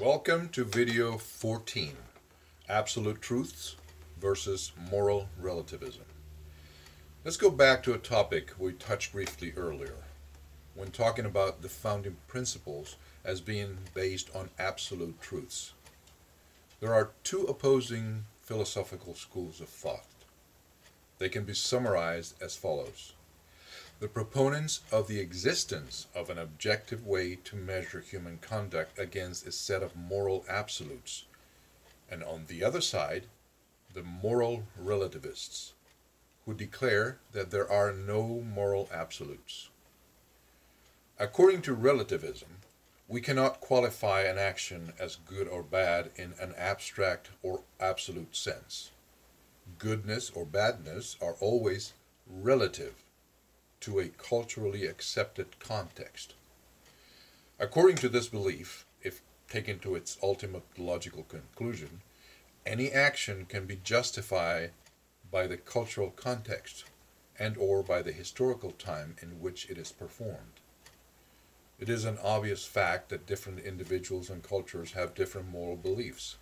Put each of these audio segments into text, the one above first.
Welcome to video 14, Absolute Truths versus Moral Relativism. Let's go back to a topic we touched briefly earlier when talking about the founding principles as being based on absolute truths. There are two opposing philosophical schools of thought. They can be summarized as follows. The proponents of the existence of an objective way to measure human conduct against a set of moral absolutes, and on the other side, the moral relativists, who declare that there are no moral absolutes. According to relativism, we cannot qualify an action as good or bad in an abstract or absolute sense. Goodness or badness are always relative to a culturally accepted context. According to this belief, if taken to its ultimate logical conclusion, any action can be justified by the cultural context and or by the historical time in which it is performed. It is an obvious fact that different individuals and cultures have different moral beliefs.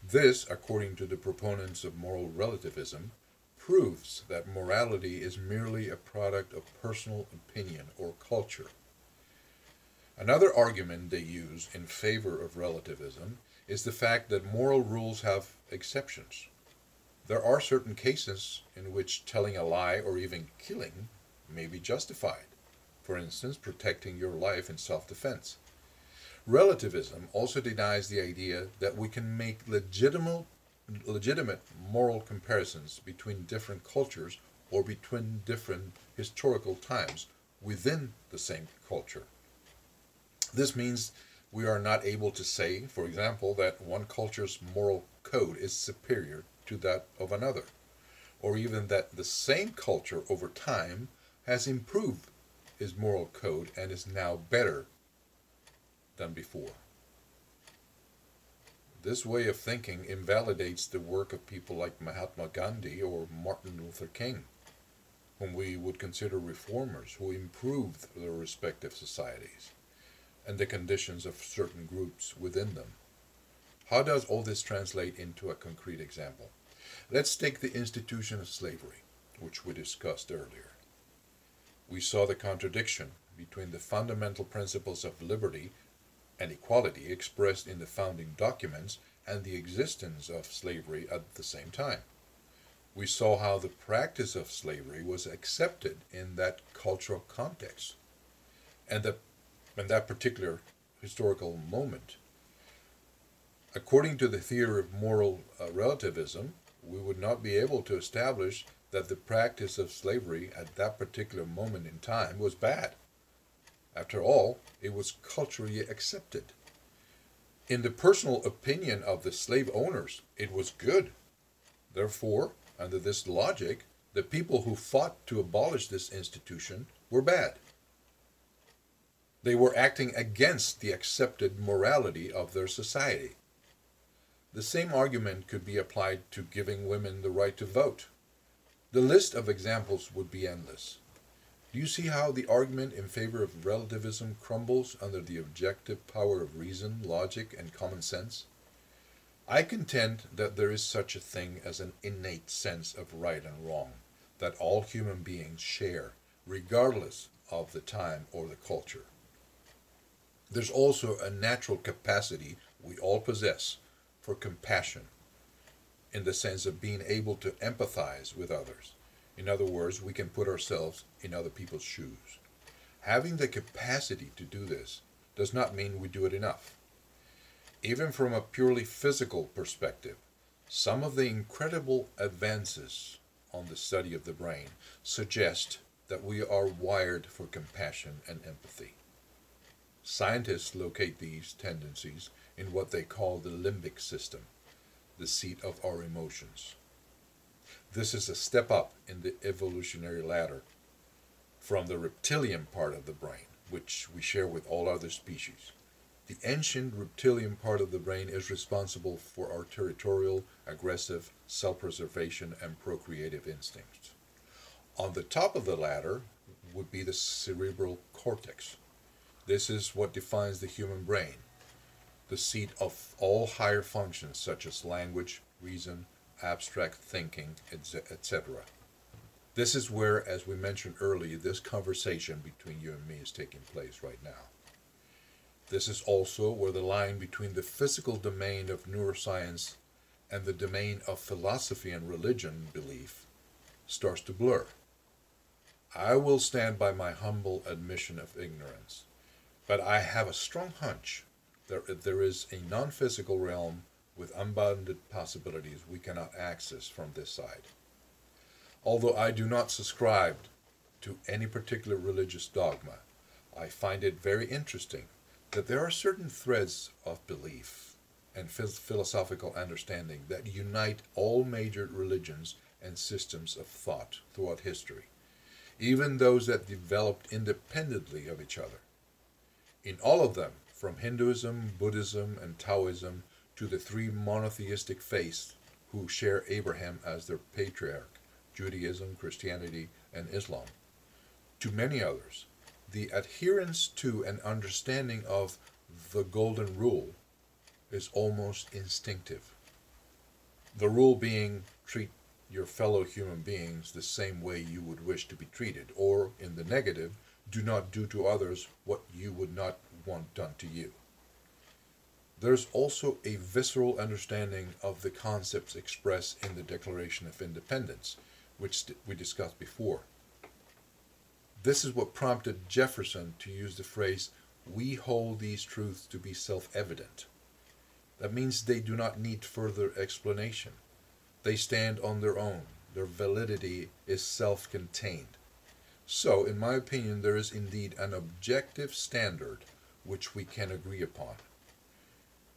This, according to the proponents of moral relativism, proves that morality is merely a product of personal opinion or culture. Another argument they use in favor of relativism is the fact that moral rules have exceptions. There are certain cases in which telling a lie or even killing may be justified, for instance, protecting your life in self-defense. Relativism also denies the idea that we can make legitimate moral comparisons between different cultures or between different historical times within the same culture. This means we are not able to say, for example, that one culture's moral code is superior to that of another, or even that the same culture over time has improved its moral code and is now better than before. This way of thinking invalidates the work of people like Mahatma Gandhi or Martin Luther King, whom we would consider reformers who improved their respective societies and the conditions of certain groups within them. How does all this translate into a concrete example? Let's take the institution of slavery, which we discussed earlier. We saw the contradiction between the fundamental principles of liberty and equality expressed in the founding documents and the existence of slavery at the same time. We saw how the practice of slavery was accepted in that cultural context and in that particular historical moment. According to the theory of moral relativism, we would not be able to establish that the practice of slavery at that particular moment in time was bad. After all, it was culturally accepted. In the personal opinion of the slave owners, it was good. Therefore, under this logic, the people who fought to abolish this institution were bad. They were acting against the accepted morality of their society. The same argument could be applied to giving women the right to vote. The list of examples would be endless. Do you see how the argument in favor of relativism crumbles under the objective power of reason, logic, and common sense? I contend that there is such a thing as an innate sense of right and wrong that all human beings share, regardless of the time or the culture. There's also a natural capacity we all possess for compassion, in the sense of being able to empathize with others. In other words, we can put ourselves in other people's shoes. Having the capacity to do this does not mean we do it enough. Even from a purely physical perspective, some of the incredible advances on the study of the brain suggest that we are wired for compassion and empathy. Scientists locate these tendencies in what they call the limbic system, the seat of our emotions. This is a step up in the evolutionary ladder from the reptilian part of the brain, which we share with all other species. The ancient reptilian part of the brain is responsible for our territorial, aggressive, self-preservation, and procreative instincts. On the top of the ladder would be the cerebral cortex. This is what defines the human brain. the seat of all higher functions such as language, reason, abstract thinking, etc. This is where, as we mentioned earlier, this conversation between you and me is taking place right now. This is also where the line between the physical domain of neuroscience and the domain of philosophy and religion belief starts to blur. I will stand by my humble admission of ignorance, but I have a strong hunch that there is a non-physical realm with unbounded possibilities we cannot access from this side. Although I do not subscribe to any particular religious dogma, I find it very interesting that there are certain threads of belief and philosophical understanding that unite all major religions and systems of thought throughout history, even those that developed independently of each other. In all of them, from Hinduism, Buddhism, and Taoism to the three monotheistic faiths who share Abraham as their patriarch, Judaism, Christianity, and Islam, to many others, the adherence to and understanding of the golden rule is almost instinctive. The rule being, treat your fellow human beings the same way you would wish to be treated, or, in the negative, do not do to others what you would not want done to you. There's also a visceral understanding of the concepts expressed in the Declaration of Independence, which we discussed before. This is what prompted Jefferson to use the phrase, "We hold these truths to be self-evident." That means they do not need further explanation. They stand on their own. Their validity is self-contained. So, in my opinion, there is indeed an objective standard which we can agree upon.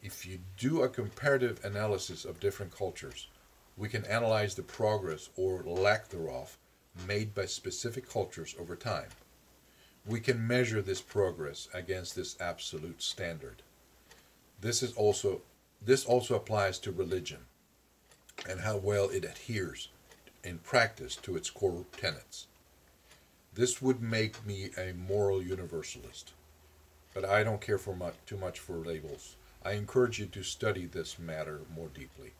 If you do a comparative analysis of different cultures, we can analyze the progress or lack thereof made by specific cultures over time. We can measure this progress against this absolute standard. This also applies to religion and how well it adheres in practice to its core tenets. This would make me a moral universalist, but I don't care too much for labels. I encourage you to study this matter more deeply.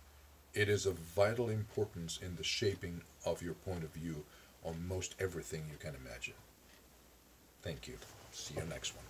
It is of vital importance in the shaping of your point of view on most everything you can imagine. Thank you. See you next one.